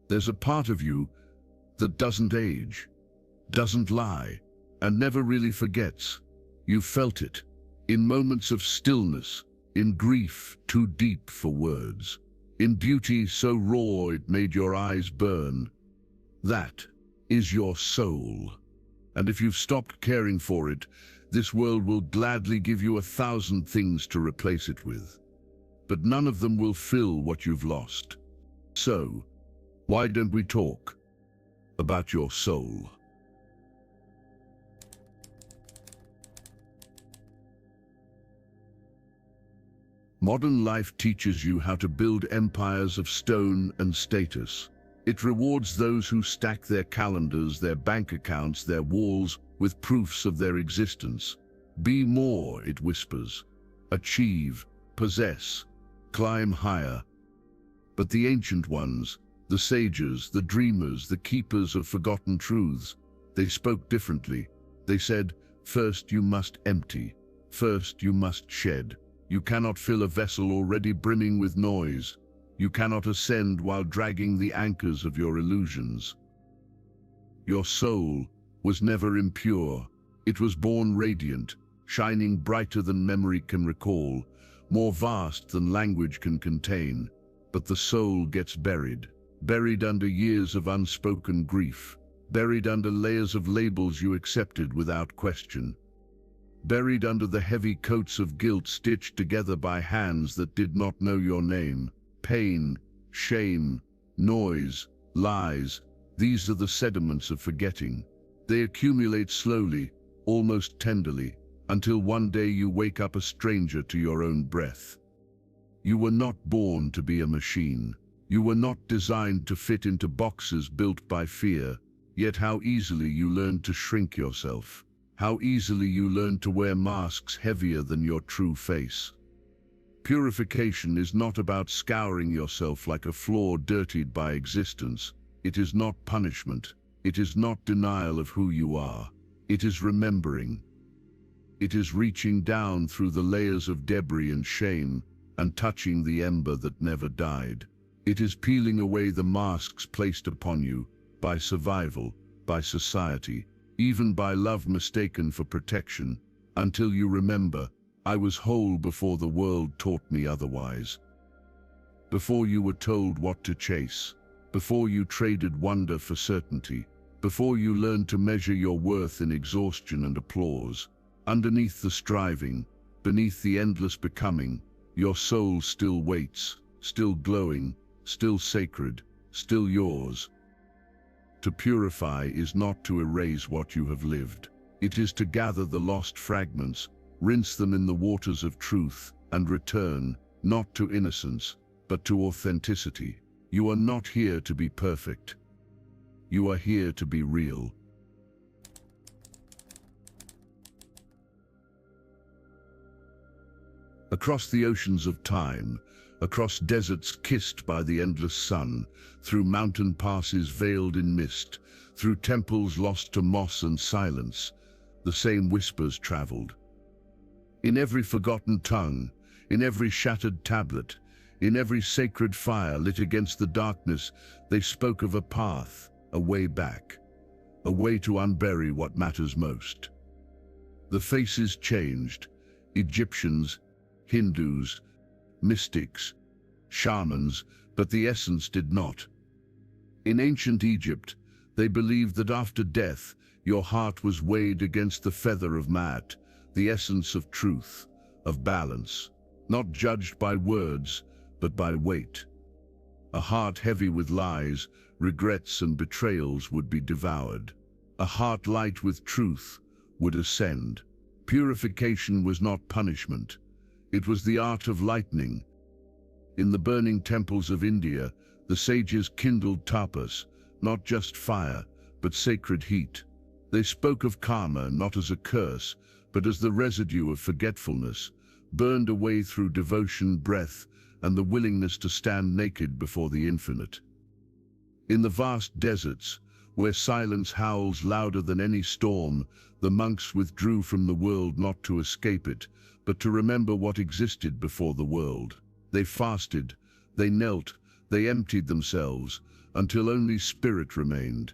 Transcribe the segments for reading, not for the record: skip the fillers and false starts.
There's a part of you that doesn't age, doesn't lie, and never really forgets. You felt it, in moments of stillness, in grief too deep for words, in beauty so raw it made your eyes burn. That is your soul. And if you've stopped caring for it, this world will gladly give you 1,000 things to replace it with. But none of them will fill what you've lost. So, why don't we talk about your soul? Modern life teaches you how to build empires of stone and status. It rewards those who stack their calendars, their bank accounts, their walls with proofs of their existence. Be more, it whispers. Achieve, possess, climb higher. But the ancient ones, the sages, the dreamers, the keepers of forgotten truths, they spoke differently. They said, first you must empty, first you must shed. You cannot fill a vessel already brimming with noise. You cannot ascend while dragging the anchors of your illusions. Your soul was never impure. It was born radiant, shining brighter than memory can recall, more vast than language can contain. But the soul gets buried under years of unspoken grief, buried under layers of labels you accepted without question, buried under the heavy coats of guilt stitched together by hands that did not know your name. Pain, shame, noise, lies, these are the sediments of forgetting. They accumulate slowly, almost tenderly, until one day you wake up a stranger to your own breath. You were not born to be a machine. You were not designed to fit into boxes built by fear. Yet how easily you learned to shrink yourself. How easily you learned to wear masks heavier than your true face. Purification is not about scouring yourself like a floor dirtied by existence. It is not punishment. It is not denial of who you are. It is remembering. It is reaching down through the layers of debris and shame and touching the ember that never died. It is peeling away the masks placed upon you by survival, by society, even by love mistaken for protection, until you remember, I was whole before the world taught me otherwise. Before you were told what to chase, before you traded wonder for certainty, before you learned to measure your worth in exhaustion and applause, underneath the striving, beneath the endless becoming, your soul still waits, still glowing, still sacred, still yours. To purify is not to erase what you have lived. It is to gather the lost fragments, rinse them in the waters of truth, and return, not to innocence, but to authenticity. You are not here to be perfect. You are here to be real. Across the oceans of time, across deserts kissed by the endless sun, through mountain passes veiled in mist, through temples lost to moss and silence, the same whispers traveled. In every forgotten tongue, in every shattered tablet, in every sacred fire lit against the darkness, they spoke of a path, a way back, a way to unbury what matters most. The faces changed, Egyptians, Hindus, mystics, shamans, but the essence did not. In ancient Egypt, they believed that after death, your heart was weighed against the feather of Maat, the essence of truth, of balance, not judged by words, but by weight. A heart heavy with lies, regrets and betrayals would be devoured. A heart light with truth would ascend. Purification was not punishment. It was the art of lightning. In the burning temples of India, the sages kindled tapas, not just fire, but sacred heat. They spoke of karma not as a curse, but as the residue of forgetfulness, burned away through devotion, breath, and the willingness to stand naked before the infinite. In the vast deserts, where silence howls louder than any storm, the monks withdrew from the world not to escape it, but to remember what existed before the world. They fasted, they knelt, They emptied themselves until only spirit remained.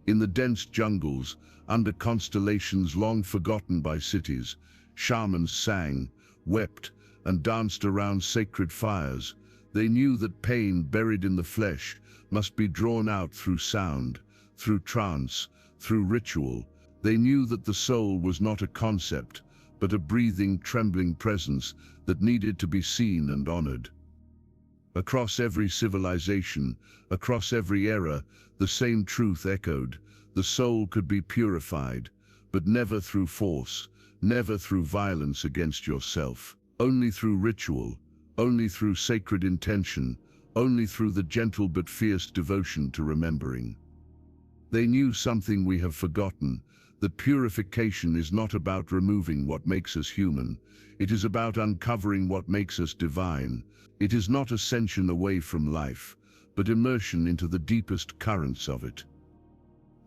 In the dense jungles, under constellations long forgotten by cities, shamans sang, wept, and danced around sacred fires. They knew that pain buried in the flesh must be drawn out through sound, through trance, through ritual. They knew that the soul was not a concept, but a breathing, trembling presence that needed to be seen and honored. Across every civilization, across every era, the same truth echoed. The soul could be purified, but never through force, never through violence against yourself. Only through ritual, only through sacred intention, only through the gentle but fierce devotion to remembering. They knew something we have forgotten, that purification is not about removing what makes us human. It is about uncovering what makes us divine. It is not ascension away from life, but immersion into the deepest currents of it.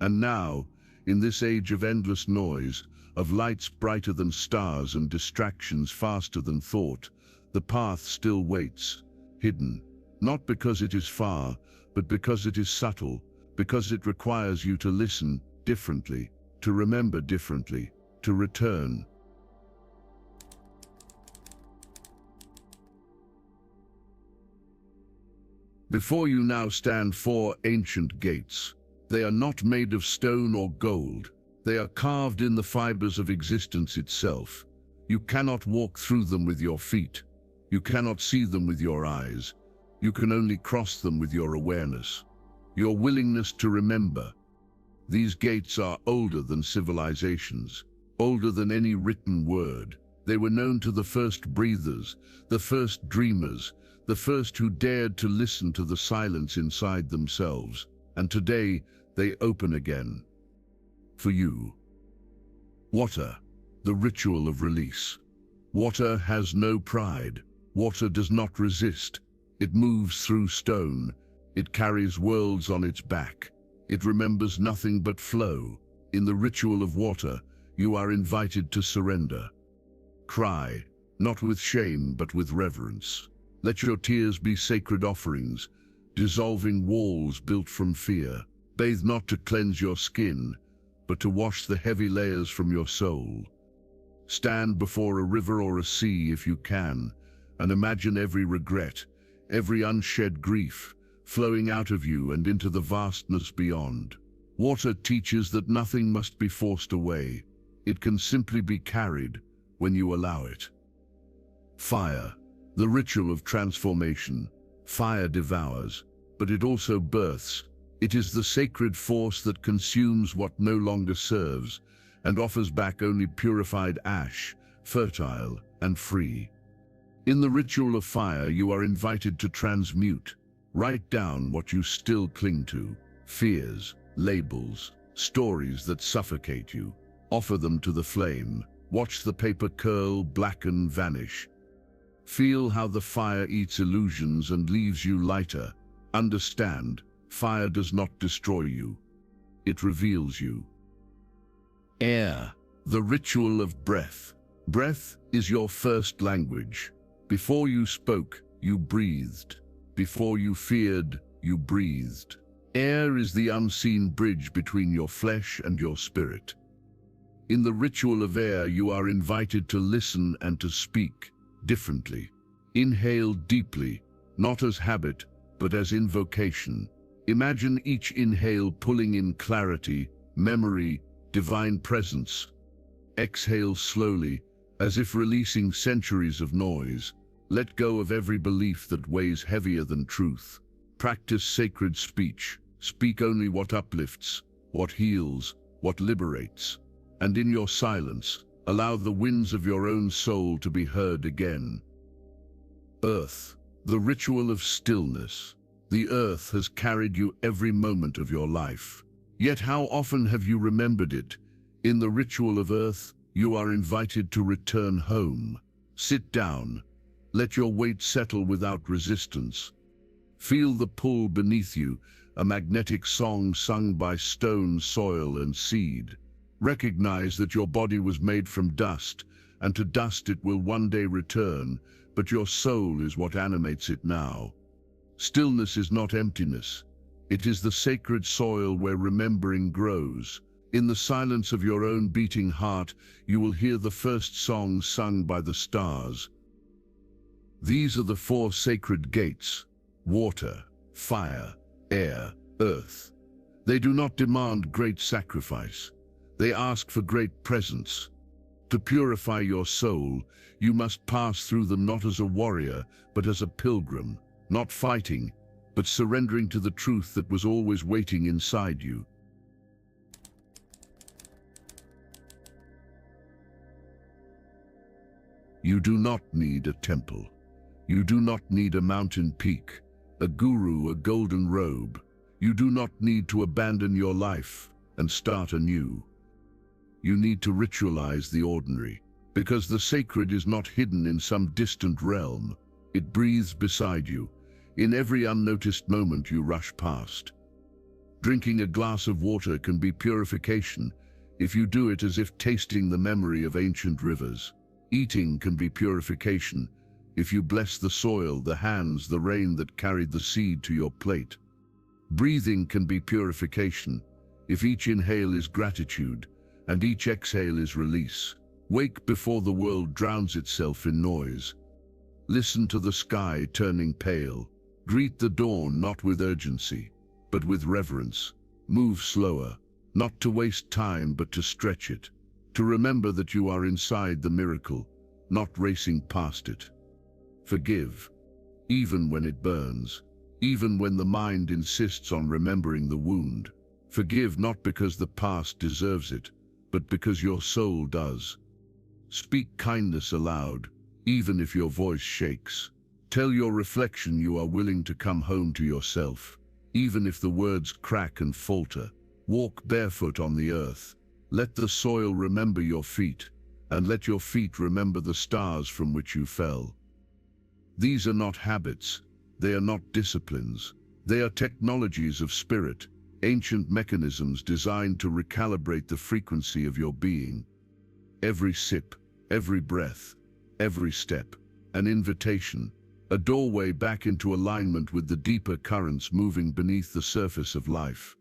And now, in this age of endless noise, of lights brighter than stars and distractions faster than thought, the path still waits, hidden, not because it is far, but because it is subtle, because it requires you to listen differently, to remember differently, to return. Before you now stand 4 ancient gates. They are not made of stone or gold. They are carved in the fibers of existence itself. You cannot walk through them with your feet. You cannot see them with your eyes. You can only cross them with your awareness, your willingness to remember. These gates are older than civilizations, older than any written word. They were known to the first breathers, the first dreamers, the first who dared to listen to the silence inside themselves. And today, they open again. For you. Water, the ritual of release. Water has no pride. Water does not resist. It moves through stone. It carries worlds on its back. It remembers nothing but flow. In the ritual of water, you are invited to surrender. Cry, not with shame, but with reverence. Let your tears be sacred offerings, dissolving walls built from fear. Bathe not to cleanse your skin, but to wash the heavy layers from your soul. Stand before a river or a sea if you can, and imagine every regret, every unshed grief, flowing out of you and into the vastness beyond. Water teaches that nothing must be forced away. It can simply be carried when you allow it. Fire, the ritual of transformation. Fire devours, but it also births. It is the sacred force that consumes what no longer serves and offers back only purified ash, fertile and free. In the ritual of fire, you are invited to transmute. Write down what you still cling to, fears, labels, stories that suffocate you. Offer them to the flame. Watch the paper curl, blacken, vanish. Feel how the fire eats illusions and leaves you lighter. Understand, fire does not destroy you. It reveals you. Air, the ritual of breath. Breath is your first language. Before you spoke, you breathed. Before you feared, you breathed. Air is the unseen bridge between your flesh and your spirit. In the ritual of air, you are invited to listen and to speak differently. Inhale deeply, not as habit, but as invocation. Imagine each inhale pulling in clarity, memory, divine presence. Exhale slowly, as if releasing centuries of noise. Let go of every belief that weighs heavier than truth. Practice sacred speech. Speak only what uplifts, what heals, what liberates. And in your silence, allow the winds of your own soul to be heard again. Earth, the ritual of stillness. The earth has carried you every moment of your life. Yet how often have you remembered it? In the ritual of earth, you are invited to return home. Sit down. Let your weight settle without resistance. Feel the pull beneath you, a magnetic song sung by stone, soil, and seed. Recognize that your body was made from dust, and to dust it will one day return, but your soul is what animates it now. Stillness is not emptiness. It is the sacred soil where remembering grows. In the silence of your own beating heart, you will hear the first song sung by the stars. These are the 4 sacred gates: water, fire, air, earth. They do not demand great sacrifice. They ask for great presence. To purify your soul, you must pass through them not as a warrior, but as a pilgrim, not fighting, but surrendering to the truth that was always waiting inside you. You do not need a temple. You do not need a mountain peak, a guru, a golden robe. You do not need to abandon your life and start anew. You need to ritualize the ordinary, because the sacred is not hidden in some distant realm. It breathes beside you, in every unnoticed moment you rush past. Drinking a glass of water can be purification, if you do it as if tasting the memory of ancient rivers. Eating can be purification, if you bless the soil, the hands, the rain that carried the seed to your plate. Breathing can be purification, if each inhale is gratitude, and each exhale is release. Wake before the world drowns itself in noise. Listen to the sky turning pale. Greet the dawn not with urgency, but with reverence. Move slower, not to waste time but to stretch it. To remember that you are inside the miracle, not racing past it. Forgive, even when it burns, even when the mind insists on remembering the wound. Forgive not because the past deserves it, but because your soul does. Speak kindness aloud, even if your voice shakes. Tell your reflection you are willing to come home to yourself, even if the words crack and falter. Walk barefoot on the earth. Let the soil remember your feet, and let your feet remember the stars from which you fell. These are not habits, they are not disciplines. They are technologies of spirit, ancient mechanisms designed to recalibrate the frequency of your being. Every sip, every breath, every step, an invitation, a doorway back into alignment with the deeper currents moving beneath the surface of life.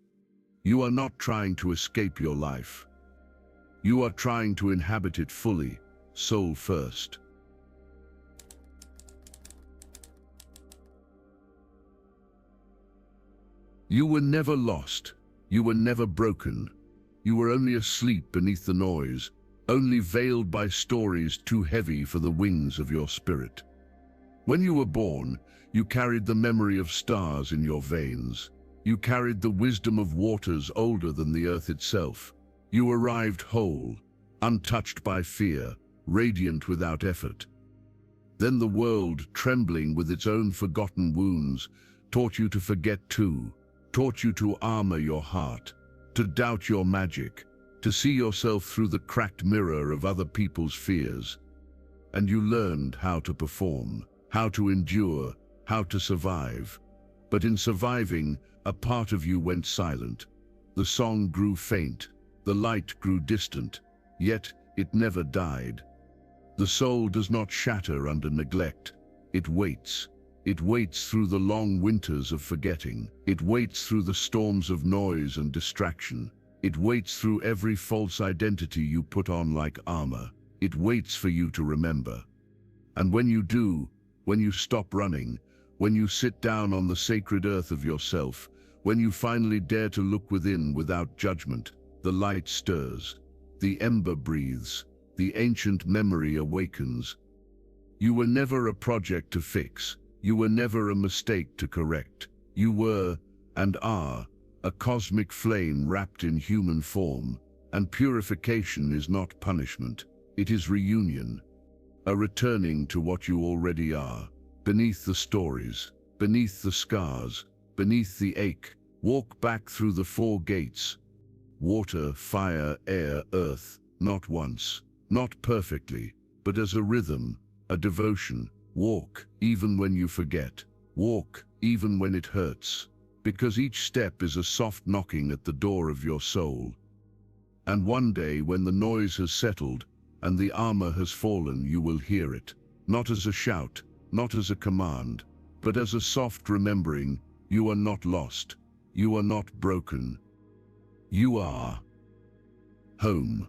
You are not trying to escape your life. You are trying to inhabit it fully, soul first. You were never lost. You were never broken. You were only asleep beneath the noise, only veiled by stories too heavy for the wings of your spirit. When you were born, you carried the memory of stars in your veins. You carried the wisdom of waters older than the earth itself. You arrived whole, untouched by fear, radiant without effort. Then the world, trembling with its own forgotten wounds, taught you to forget too, taught you to armor your heart, to doubt your magic, to see yourself through the cracked mirror of other people's fears. And you learned how to perform, how to endure, how to survive. But in surviving, a part of you went silent. The song grew faint, the light grew distant, yet it never died. The soul does not shatter under neglect. It waits. It waits through the long winters of forgetting. It waits through the storms of noise and distraction. It waits through every false identity you put on like armor. It waits for you to remember. And when you do, when you stop running, when you sit down on the sacred earth of yourself, when you finally dare to look within without judgment, the light stirs, the ember breathes, the ancient memory awakens. You were never a project to fix. You were never a mistake to correct. You were, and are, a cosmic flame wrapped in human form. And purification is not punishment. It is reunion, a returning to what you already are. Beneath the stories, beneath the scars, beneath the ache, walk back through the 4 gates. Water, fire, air, earth, not once, not perfectly, but as a rhythm, a devotion. Walk, even when you forget. Walk, even when it hurts. Because each step is a soft knocking at the door of your soul. And one day, when the noise has settled and the armor has fallen, you will hear it. Not as a shout, not as a command, but as a soft remembering, you are not lost, you are not broken. You are home.